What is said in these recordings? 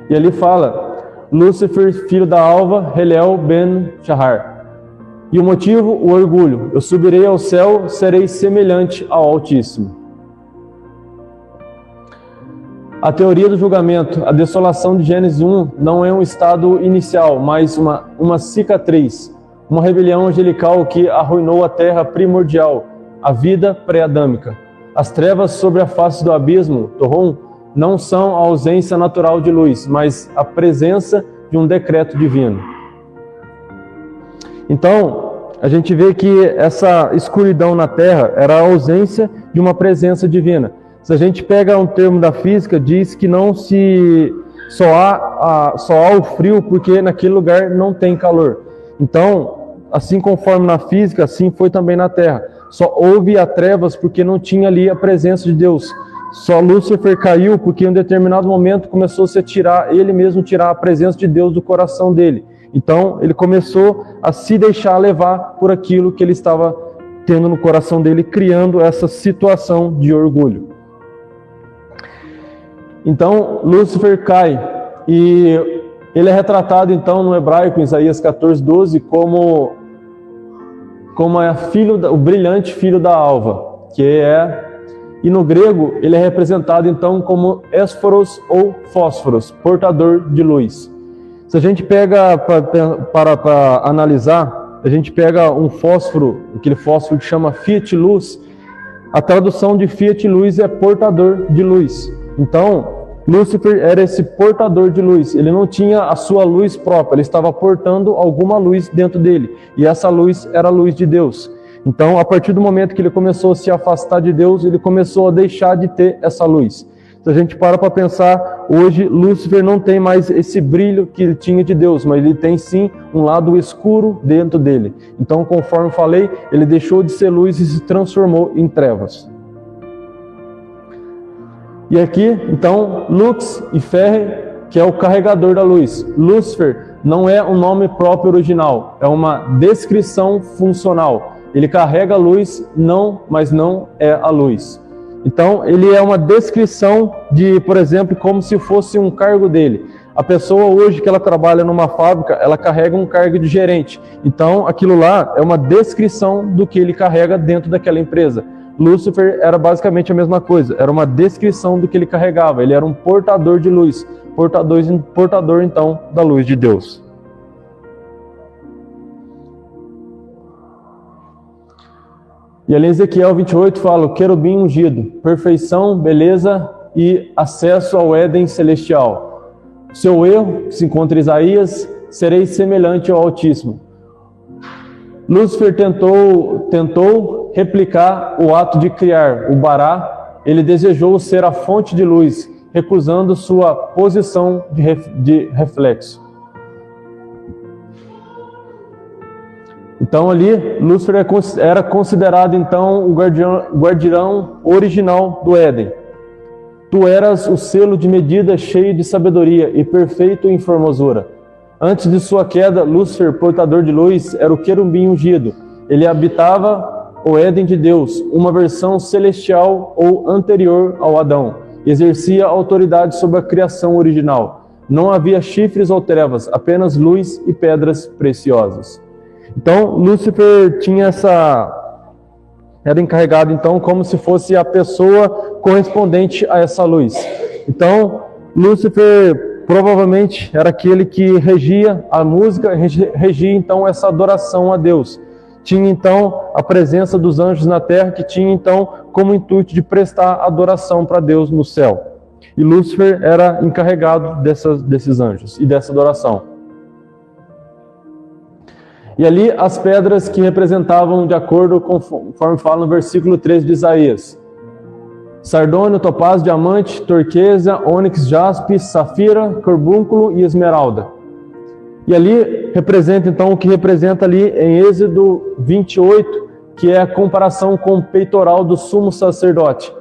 E ali fala, Lúcifer, filho da alva, Helel ben Shahar. E o motivo, o orgulho. Eu subirei ao céu, serei semelhante ao Altíssimo. A teoria do julgamento, a desolação de Gênesis 1 não é um estado inicial, mas uma cicatriz, uma rebelião angelical que arruinou a terra primordial, a vida pré-adâmica. As trevas sobre a face do abismo, Torron, não são a ausência natural de luz, mas a presença de um decreto divino. Então, a gente vê que essa escuridão na terra era a ausência de uma presença divina. Se a gente pega um termo da física, diz que só há o frio porque naquele lugar não tem calor. Então, assim conforme na física, assim foi também na terra. Só houve as trevas porque não tinha ali a presença de Deus. Só Lúcifer caiu porque em um determinado momento começou-se a tirar, ele mesmo tirar a presença de Deus do coração dele. Então, ele começou a se deixar levar por aquilo que ele estava tendo no coração dele, criando essa situação de orgulho. Então, Lúcifer cai, e ele é retratado, então, no hebraico, em Isaías 14:12, como o brilhante filho da alva, e no grego, ele é representado, então, como ésforos ou fósforos, portador de luz. Se a gente pega para analisar, a gente pega um fósforo, aquele fósforo que chama Fiat Luz, a tradução de Fiat Luz é portador de luz. Então, Lúcifer era esse portador de luz, ele não tinha a sua luz própria, ele estava portando alguma luz dentro dele, e essa luz era a luz de Deus. Então, a partir do momento que ele começou a se afastar de Deus, ele começou a deixar de ter essa luz. Se a gente para pensar, hoje Lúcifer não tem mais esse brilho que ele tinha de Deus, mas ele tem sim um lado escuro dentro dele. Então, conforme falei, ele deixou de ser luz e se transformou em trevas. E aqui, então, Lux e Ferre, que é o carregador da luz. Lúcifer não é um nome próprio original, é uma descrição funcional. Ele carrega a luz, mas não é a luz. Então, ele é uma descrição de, por exemplo, como se fosse um cargo dele. A pessoa hoje que ela trabalha numa fábrica, ela carrega um cargo de gerente. Então, aquilo lá é uma descrição do que ele carrega dentro daquela empresa. Lúcifer era basicamente a mesma coisa, era uma descrição do que ele carregava, ele era um portador de luz, portador então da luz de Deus. E ali em Ezequiel 28 fala, o querubim ungido, perfeição, beleza e acesso ao Éden celestial. Seu erro, que se encontra em Isaías, serei semelhante ao Altíssimo. Lúcifer tentou replicar o ato de criar o Bará, ele desejou ser a fonte de luz, recusando sua posição de reflexo. Então ali, Lúcifer era considerado então o guardião original do Éden. Tu eras o selo de medida cheio de sabedoria e perfeito em formosura. Antes de sua queda, Lúcifer, portador de luz, era o querubim ungido. Ele habitava o Éden de Deus, uma versão celestial ou anterior ao Adão. Exercia autoridade sobre a criação original. Não havia chifres ou trevas, apenas luz e pedras preciosas. Então, Lúcifer tinha era encarregado, então, como se fosse a pessoa correspondente a essa luz. Então, Lúcifer provavelmente era aquele que regia a música, regia então essa adoração a Deus. Tinha então a presença dos anjos na terra, que tinha então como intuito de prestar adoração para Deus no céu. E Lúcifer era encarregado desses anjos e dessa adoração. E ali as pedras que representavam, de acordo conforme fala no versículo 13 de Isaías: sardônio, topázio, diamante, turquesa, ônix, jaspe, safira, carbúnculo e esmeralda. E ali representa então o que representa ali em Êxodo 28, que é a comparação com o peitoral do sumo sacerdote.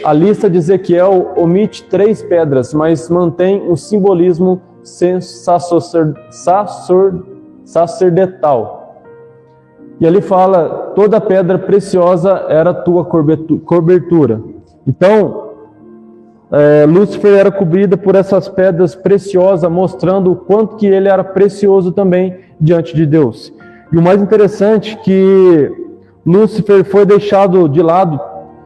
A lista de Ezequiel omite 3 pedras, mas mantém um simbolismo sacerdotal. E ali fala, toda pedra preciosa era tua cobertura. Então, Lúcifer era cobrido por essas pedras preciosas, mostrando o quanto que ele era precioso também diante de Deus. E o mais interessante é que Lúcifer foi deixado de lado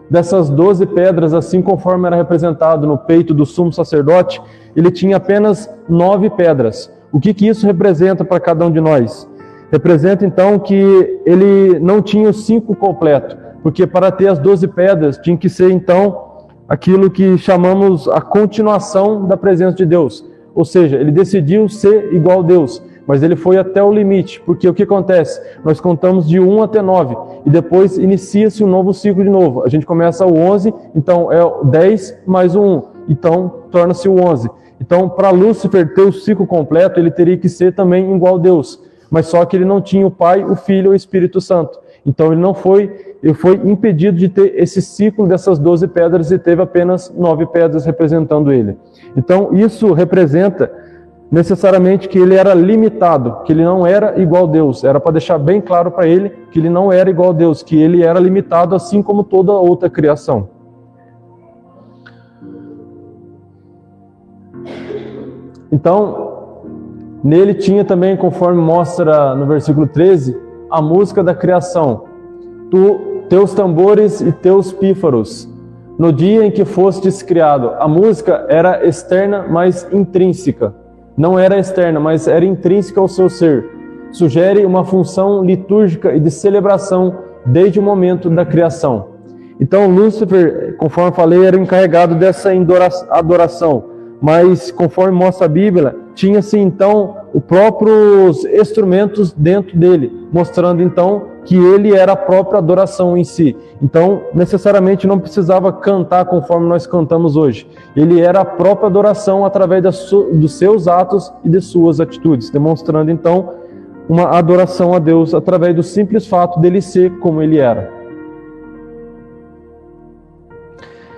dessas 12 pedras, assim conforme era representado no peito do sumo sacerdote. Ele tinha apenas 9 pedras. O que isso representa para cada um de nós? Representa então que ele não tinha o 5 completo, porque para ter as 12 pedras tinha que ser então aquilo que chamamos a continuação da presença de Deus. Ou seja, ele decidiu ser igual a Deus, mas ele foi até o limite, porque o que acontece? Nós contamos de 1 até 9, e depois inicia-se um novo ciclo de novo. A gente começa o 11, então é o 10 mais o 1, então torna-se o 11. Então, para Lúcifer ter o ciclo completo, ele teria que ser também igual a Deus, mas só que ele não tinha o Pai, o Filho e o Espírito Santo. Então ele foi impedido de ter esse ciclo dessas 12 pedras e teve apenas 9 pedras representando ele. Então isso representa necessariamente que ele era limitado, que ele não era igual a Deus. Era para deixar bem claro para ele que ele não era igual a Deus, que ele era limitado assim como toda outra criação. Então, nele tinha também, conforme mostra no versículo 13, a música da criação. Teus tambores e teus pífaros, no dia em que fostes criado. A música era externa, mas intrínseca. Não era externa, mas era intrínseca ao seu ser. Sugere uma função litúrgica e de celebração desde o momento da criação. Então Lúcifer, conforme falei, era encarregado dessa adoração. Mas, conforme mostra a Bíblia, tinha-se então os próprios instrumentos dentro dele, mostrando então que ele era a própria adoração em si. Então, necessariamente não precisava cantar conforme nós cantamos hoje. Ele era a própria adoração através dos seus atos e de suas atitudes, demonstrando então uma adoração a Deus através do simples fato dele ser como ele era.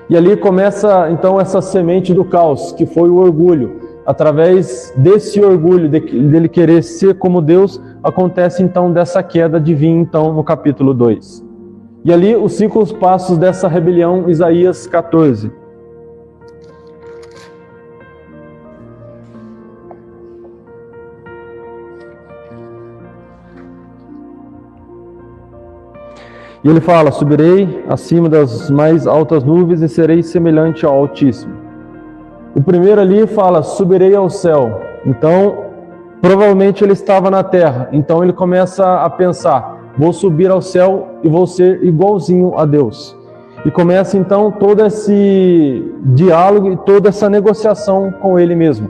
E ali começa então essa semente do caos, que foi o orgulho. Através desse orgulho, dele querer ser como Deus, acontece então dessa queda divina então no capítulo 2. E ali os 5 passos dessa rebelião, Isaías 14. E ele fala: subirei acima das mais altas nuvens e serei semelhante ao Altíssimo. O primeiro ali fala: subirei ao céu. Então, provavelmente ele estava na terra. Então ele começa a pensar: vou subir ao céu e vou ser igualzinho a Deus. E começa então todo esse diálogo e toda essa negociação com ele mesmo.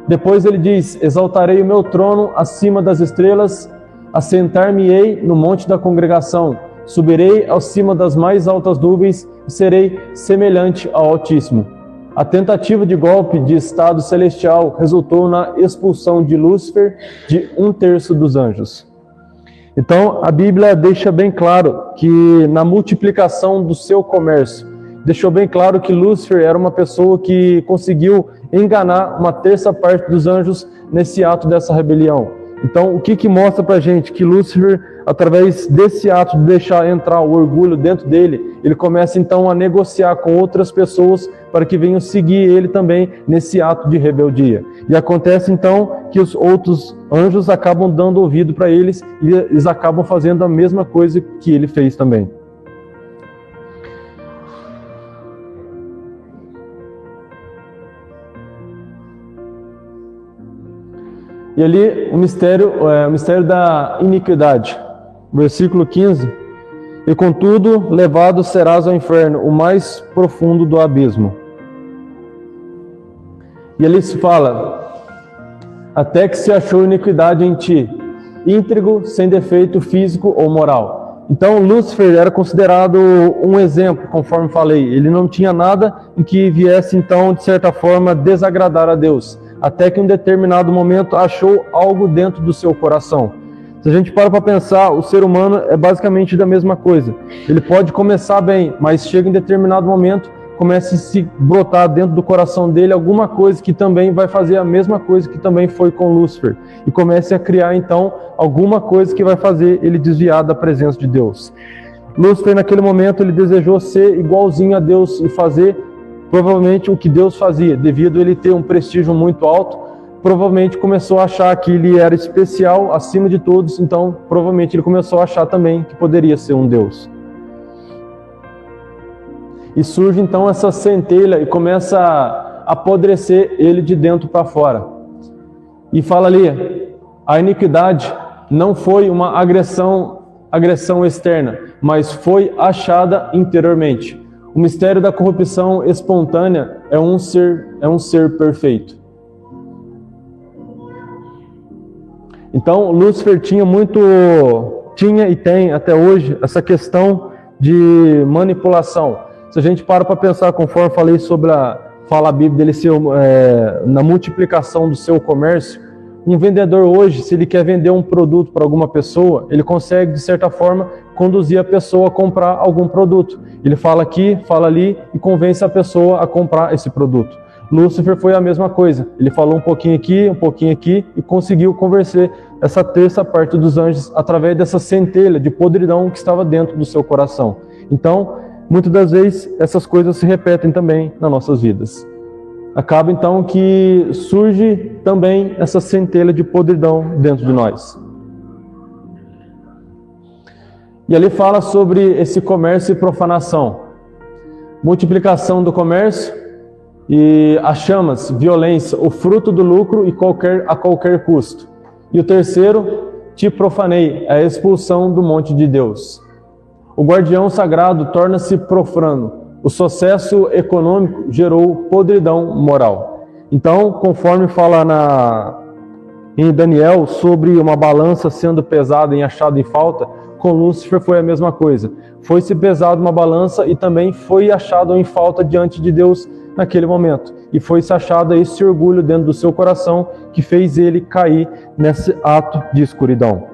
Depois ele diz: exaltarei o meu trono acima das estrelas, assentar-me-ei no monte da congregação. Subirei acima das mais altas nuvens e serei semelhante ao Altíssimo. A tentativa de golpe de estado celestial resultou na expulsão de Lúcifer de 1/3 dos anjos. Então, a Bíblia deixa bem claro que na multiplicação do seu comércio, deixou bem claro que Lúcifer era uma pessoa que conseguiu enganar 1/3 parte dos anjos nesse ato dessa rebelião. Então, o que mostra pra gente? Que Lúcifer, através desse ato de deixar entrar o orgulho dentro dele, ele começa então a negociar com outras pessoas para que venham seguir ele também nesse ato de rebeldia. E acontece então que os outros anjos acabam dando ouvido para eles e eles acabam fazendo a mesma coisa que ele fez também. E ali o mistério da iniquidade, versículo 15: e contudo levado serás ao inferno, o mais profundo do abismo. E ali se fala: até que se achou iniquidade em ti, íntegro, sem defeito físico ou moral. Então Lúcifer era considerado um exemplo, conforme falei. Ele não tinha nada em que viesse então, de certa forma, desagradar a Deus. Até que em um determinado momento achou algo dentro do seu coração. Se a gente para pensar, o ser humano é basicamente da mesma coisa. Ele pode começar bem, mas chega em determinado momento, começa a se brotar dentro do coração dele alguma coisa que também vai fazer a mesma coisa que também foi com Lúcifer. E comece a criar então alguma coisa que vai fazer ele desviar da presença de Deus. Lúcifer naquele momento ele desejou ser igualzinho a Deus e fazer provavelmente o que Deus fazia, devido a ele ter um prestígio muito alto, provavelmente começou a achar que ele era especial acima de todos, então provavelmente ele começou a achar também que poderia ser um Deus. E surge então essa centelha e começa a apodrecer ele de dentro para fora. E fala ali, a iniquidade não foi uma agressão externa, mas foi achada interiormente. O mistério da corrupção espontânea é um ser perfeito. Então, Lúcifer tinha e tem até hoje essa questão de manipulação. Se a gente para pensar, conforme eu falei sobre fala a Bíblia dele ser na multiplicação do seu comércio, um vendedor hoje, se ele quer vender um produto para alguma pessoa, ele consegue, de certa forma, conduzir a pessoa a comprar algum produto. Ele fala aqui, fala ali e convence a pessoa a comprar esse produto. Lúcifer foi a mesma coisa. Ele falou um pouquinho aqui e conseguiu convencer essa terça parte dos anjos através dessa centelha de podridão que estava dentro do seu coração. Então, muitas das vezes, essas coisas se repetem também nas nossas vidas. Acaba então que surge também essa centelha de podridão dentro de nós. E ali fala sobre esse comércio e profanação. Multiplicação do comércio e as chamas, violência, o fruto do lucro a qualquer custo. E o terceiro, te profanei, é a expulsão do monte de Deus. O guardião sagrado torna-se profano. O sucesso econômico gerou podridão moral. Então, conforme fala em Daniel sobre uma balança sendo pesada e achada em falta, com Lúcifer foi a mesma coisa. Foi-se pesado uma balança e também foi achado em falta diante de Deus naquele momento. E foi-se achado esse orgulho dentro do seu coração que fez ele cair nesse ato de escuridão.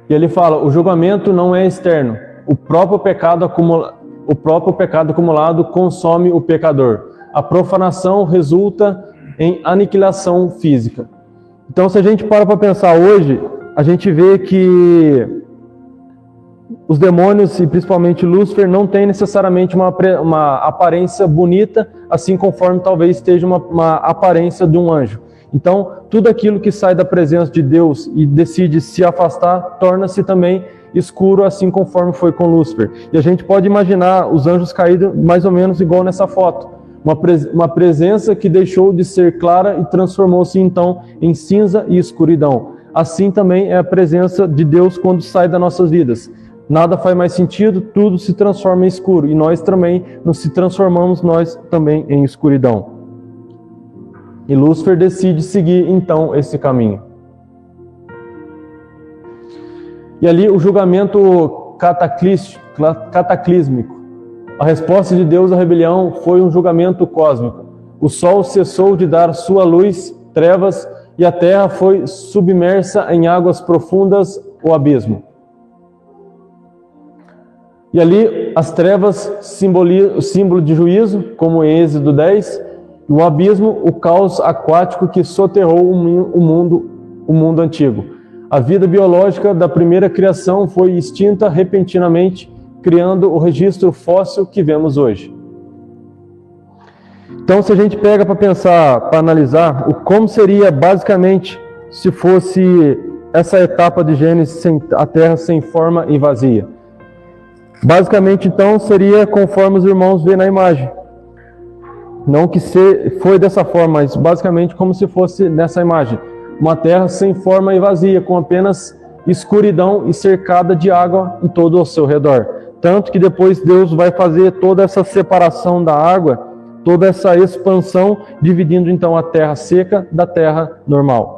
E ele fala, o julgamento não é externo. O próprio pecado acumulado consome o pecador. A profanação resulta em aniquilação física. Então, se a gente para pensar hoje, a gente vê que os demônios, e principalmente Lúcifer, não tem necessariamente uma aparência bonita, assim conforme talvez esteja uma aparência de um anjo. Então, tudo aquilo que sai da presença de Deus e decide se afastar, torna-se também escuro, assim conforme foi com Lúcifer. E a gente pode imaginar os anjos caídos mais ou menos igual nessa foto. Uma presença que deixou de ser clara e transformou-se então em cinza e escuridão. Assim também é a presença de Deus quando sai das nossas vidas. Nada faz mais sentido, tudo se transforma em escuro. E nós também nos transformamos também em escuridão. E Lúcifer decide seguir, então, esse caminho. E ali o julgamento cataclísmico. A resposta de Deus à rebelião foi um julgamento cósmico. O sol cessou de dar sua luz, trevas, e a terra foi submersa em águas profundas, o abismo. E ali as trevas, símbolo de juízo, como em Êxodo 10, o abismo, o caos aquático que soterrou o mundo antigo. A vida biológica da primeira criação foi extinta repentinamente, criando o registro fóssil que vemos hoje. Então, se a gente pega para pensar, para analisar, como seria basicamente se fosse essa etapa de Gênesis, a Terra sem forma e vazia. Basicamente, então, seria conforme os irmãos vêem na imagem. Não que foi dessa forma, mas basicamente como se fosse nessa imagem. Uma terra sem forma e vazia, com apenas escuridão e cercada de água em todo ao seu redor. Tanto que depois Deus vai fazer toda essa separação da água, toda essa expansão, dividindo então a terra seca da terra normal.